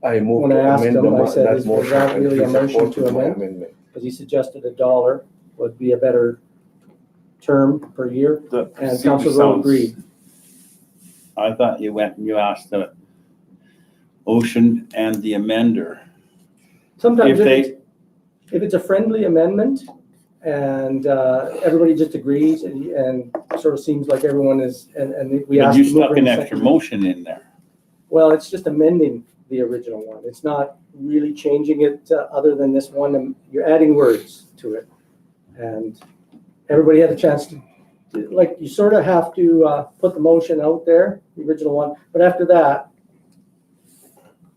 I moved When I to asked amend him, I said, that is motion. that and really he a motion supported to my amend? amendment. because he suggested $1 would be a better term per year, and See, Councilor Rowe sounds- agreed. I thought you went and you asked the motion and the amender. Sometimes If if it's a friendly amendment and everybody just agrees and sort of seems like everyone is, and we But ask. you the mover stuck and an the extra seconder- motion in there. Well, it's just amending the original one. It's not really changing it other than this one. You're adding words to it. And everybody had a chance to, like, you sort of have to put the motion out there, the original one. But after that,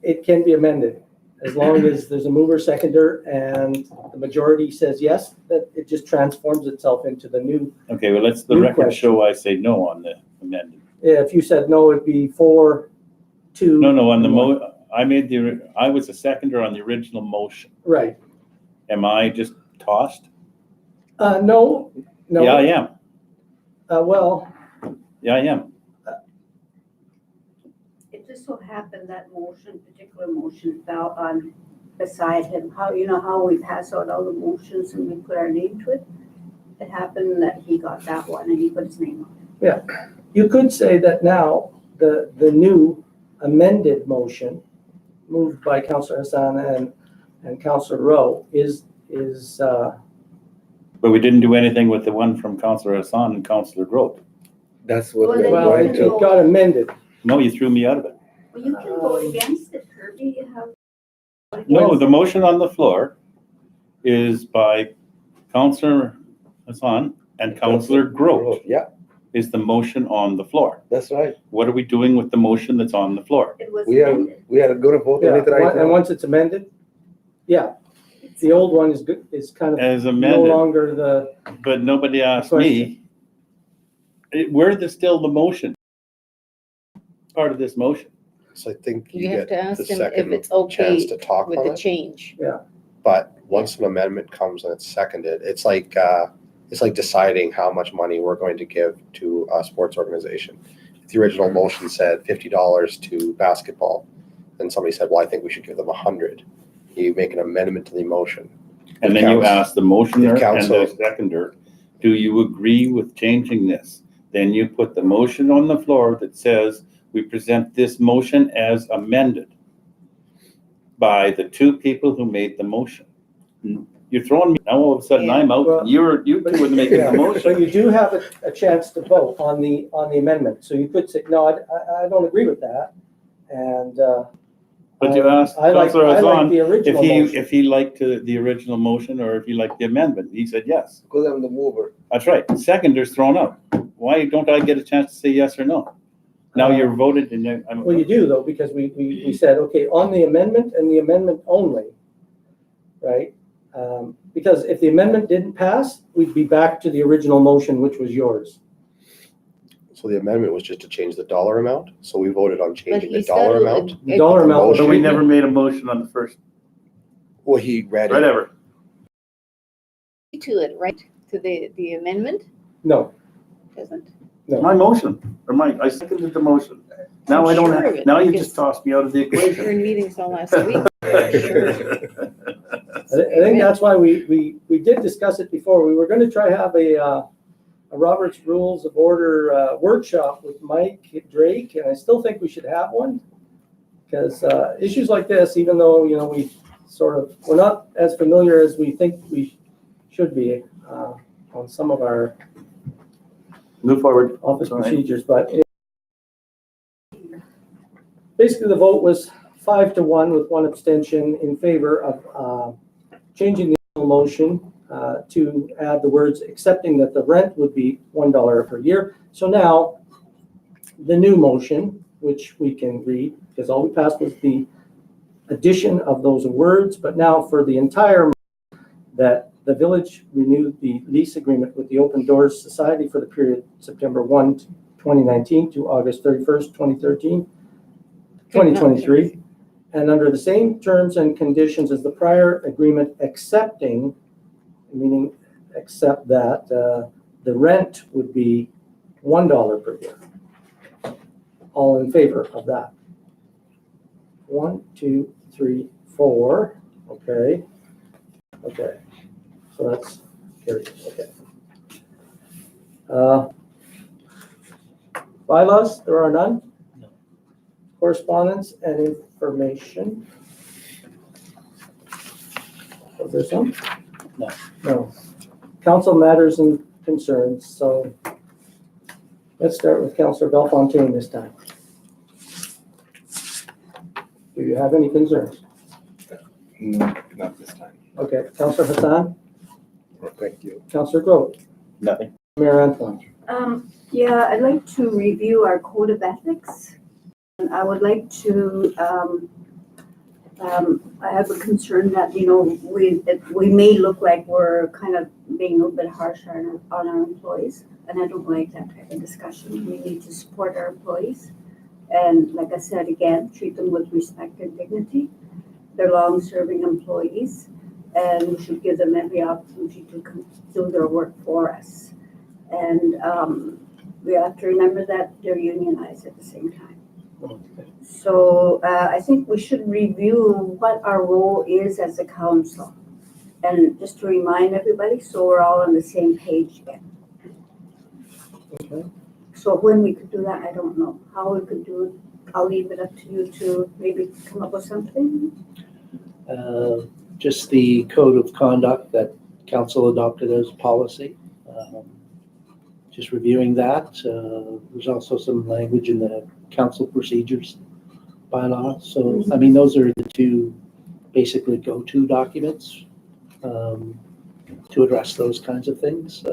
it can be amended as long as there's a mover, seconder, and the majority says yes, that it just transforms itself into the new. Okay, well, let's the New record question. show I say no on the amended. If you said no, it'd be 4-2. No, on the one. I was a seconder on the original motion. Right. Am I just tossed? No. Yeah, I am. Well, Yeah, I am. It just so happened that particular motion fell on beside him. How we pass out all the motions and we put our name to it? It happened that he got that one and he put his name on it. you could say that now the new amended motion moved by Councillor Hassan and Councillor Rowe is But we didn't do anything with the one from Councillor Hassan and Councillor Grote. That's what Well, we are then well, going it to. got amended. No, you threw me out of it. Well, you can vote against it, Kirby. You have. No, the motion on the floor is by Counselor Hassan and Counselor Grote Yeah, is the motion on the floor. that's right. What are we doing with the motion that's on the floor? It was We amended. had a good vote Yeah, on it tonight. and once it's amended, yeah, the old one is good, is kind of As no amended, longer the, but nobody asked me. Where is still the motion? Part of this motion. So I think You you have get to ask the him if second it's chance okay to talk with on the it. change. But once an amendment comes and it's seconded, it's like deciding how much money we're going to give to a sports organization. If the original motion said $50 to basketball, then somebody said, well, I think we should give them 100. You make an amendment to the motion. And then you Council- ask the motioner and council- the seconder, do you agree with changing this? Then you put the motion on the floor that says, we present this motion as amended by the two people who made the motion. You're throwing me, now all of a sudden I'm out, Well- you two were making yeah, the but motion. you do have a chance to vote on the amendment. So you could say, no, I don't agree with that. And, But you asked I like Councillor Hassan the original motion. if he liked the original motion or if he liked the amendment. He said yes. Because I'm the mover. That's right. Seconder's thrown out. Why don't I get a chance to say yes or no? Now you're voted and I'm. Well, you do though, because we said, okay, on the amendment and the amendment only, right? Because if the amendment didn't pass, we'd be back to the original motion, which was yours. So the amendment was just to change the dollar amount. So we voted on changing the he's dollar gotta- amount. The dollar amount. Motion. So we never made a motion on the first, Well, he read it. whatever. To it, right? To the amendment, No, doesn't? My motion, I seconded the motion. Now I don't Sure of have, it, now you because- just tossed me out of the We were equation. in meetings all last week. Sure. I think that's why we did discuss it before. We were gonna try have a Robert's Rules of Order workshop with Mike Drake, and I still think we should have one. Because issues like this, even though, we we're not as familiar as we think we should be on some of our Move forward. office Sorry. procedures, but basically the vote was 5-1 with one abstention in favor of changing the original motion to add the words accepting that the rent would be $1 per year. So now the new motion, which we can read, because all we passed was the addition of those words, but now for the entire that the village renewed the lease agreement with the Open Doors Society for the period September 1, 2019 to August 31st, 2023. And under the same terms and conditions as the prior agreement, excepting, meaning except that the rent would be $1 per year. All in favor of that? 1, 2, 3, 4. Okay. Okay. So that's carried. Okay. Bylaws, there are none. Correspondence and information. Was there some? No. No. Council matters and concerns, so let's start with Councillor Bellefontaine this time. Do you have any concerns? No, not this time. Okay, Councillor Hassan, Thank you. Councillor Grote, Nothing. Mayor Antoine. Yeah, I'd like to review our code of ethics. And I would like to, I have a concern that, we may look like we're kind of being a little bit harsh on our employees. And I don't like that type of discussion. We need to support our employees. And like I said, again, treat them with respect and dignity. They're long-serving employees, and we should give them every opportunity to do their work for us. And we have to remember that they're unionized at the same time. So I think we should review what our role is as a council. And just to remind everybody, so we're all on the same page again. Okay. So when we could do that, I don't know. How we could do it, I'll leave it up to you to maybe come up with something. Just the code of conduct that council adopted as policy. Just reviewing that. There's also some language in the council procedures bylaw. So, I mean, those are the two basically go-to documents. to address those kinds of things.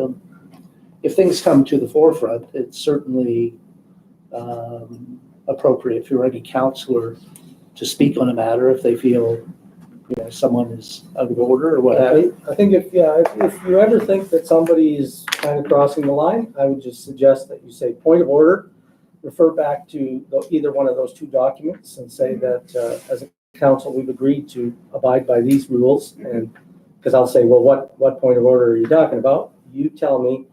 If things come to the forefront, it's certainly appropriate for any counselor to speak on a matter if they feel, someone is out of order or what have you. I think if you ever think that somebody is kind of crossing the line, I would just suggest that you say point of order, refer back to either one of those two documents and say that as a council, we've agreed to abide by these rules. And because I'll say, well, what point of order are you talking about? You tell me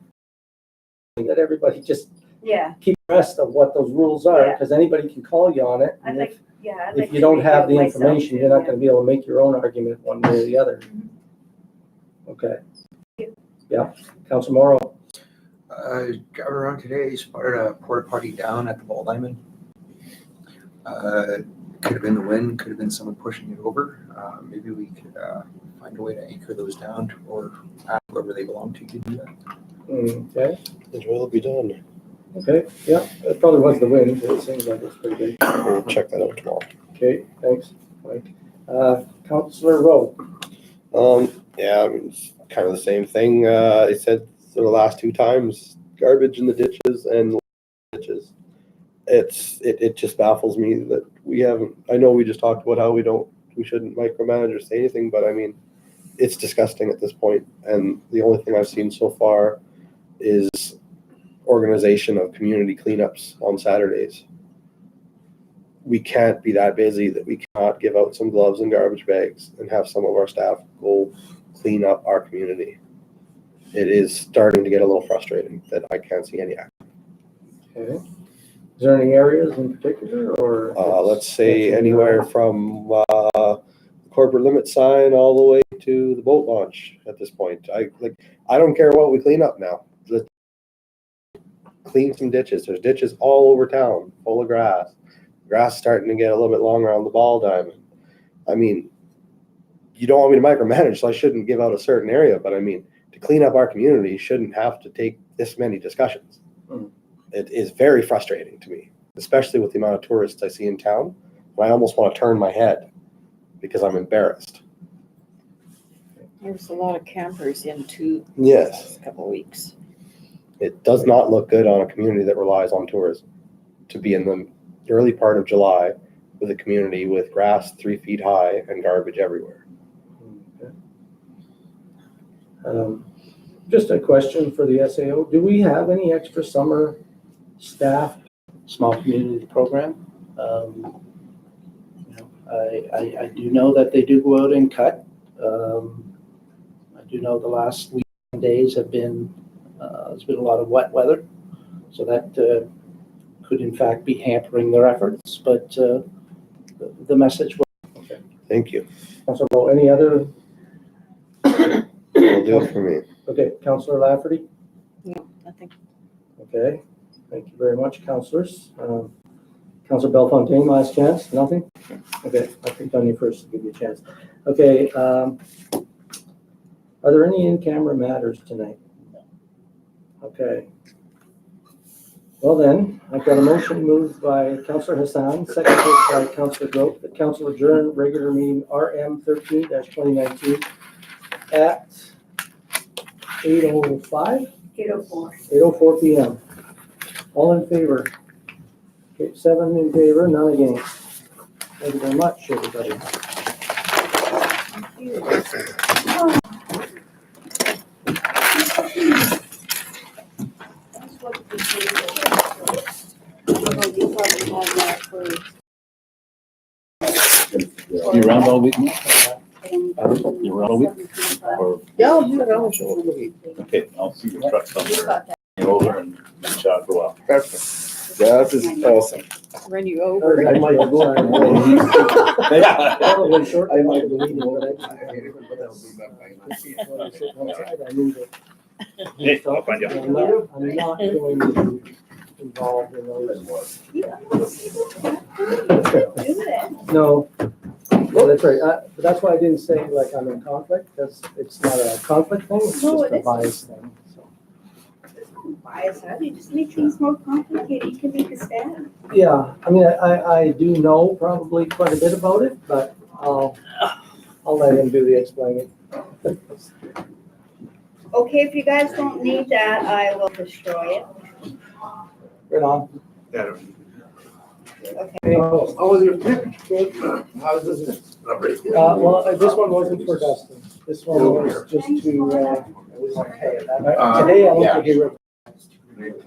that everybody just Yeah, keep abreast of what those rules are, Yeah. because anybody can call you on it. I'd And like, I'd like if you to don't review have the it myself information, too, you're not yeah. gonna be able to make your own argument one way or the other. Okay. Yeah, Councilor Morrow. Driving around today, spotted a porta potty down at the Ball Diamond. Could have been the wind, could have been someone pushing it over. Maybe we could find a way to anchor those down or ask whoever they belong to do that. Okay, It will be done. okay, yeah, it probably was the wind, it seems like it's pretty big. We'll check that out tomorrow. Okay, thanks, Mike. Councilor Rowe. Yeah, I mean, it's kind of the same thing. I said for the last two times, garbage in the ditches and ditches. It just baffles me that we haven't, I know we just talked about how we shouldn't micromanage or say anything, but I mean, it's disgusting at this point. And the only thing I've seen so far is organization of community cleanups on Saturdays. We can't be that busy that we cannot give out some gloves and garbage bags and have some of our staff go clean up our community. It is starting to get a little frustrating that I can't see any action. Okay. Is there any areas in particular, or? Let's say anywhere from corporate limit sign all the way to the boat launch at this point. I don't care what we clean up now. Let's clean some ditches. There's ditches all over town full of grass. Grass starting to get a little bit longer on the Ball Diamond. I mean, you don't want me to micromanage, so I shouldn't give out a certain area, but I mean, to clean up our community shouldn't have to take this many discussions. It is very frustrating to me, especially with the amount of tourists I see in town. And I almost want to turn my head because I'm embarrassed. There's a lot of campers in too. Yes. Last couple of weeks. It does not look good on a community that relies on tourism to be in the early part of July with a community with grass 3 feet high and garbage everywhere. Okay. Just a question for the SAO. Do we have any extra summer staff? Small community program. I do know that they do go out and cut. I do know the last week days have been, there's been a lot of wet weather. So that could in fact be hampering their efforts, but the message was. Okay. Thank you. Councilor Rowe, any other? Will do it for me. Okay, Councilor Lafferty? No, nothing. Okay, thank you very much, councilors. Councilor Bellefontaine, last chance, nothing? Okay, I'll pick on you first to give you a chance. Okay, are there any in-camera matters tonight? Okay. Well then, I've got a motion moved by Councilor Hassan, seconded by Councilor Grote, that council adjourn regular meeting RM13-2019 at 8:05? 8:04. 8:04 p.m. All in favor? Okay, 7 in favor, none against. Thank you very much, everybody. That's what we do. Although you probably have that for. You around all week? You You around all week? Or, Yeah, I'll do it. I'll show it. okay, I'll see your truck somewhere. Go over and chat for a while. Perfect. That is awesome. Run you over. I might go. Yeah. Probably short. I might go meet him, but I move it. Hey, I'll find you. I'm not going to be involved in those. No, well, that's right. But that's why I didn't say like I'm in conflict, because it's not a conflict thing, it's No, just it a isn't. bias thing. So, Bias, how do you just make things more complicated? You can make a stand. yeah, I mean, I do know probably quite a bit about it, but I'll let him do the explaining. Okay, if you guys don't need that, I will destroy it. Right on. Okay. How was your trip? Good. How's this? Well, this one wasn't for Dustin. This one was just to, today I went to Yeah. Gay River.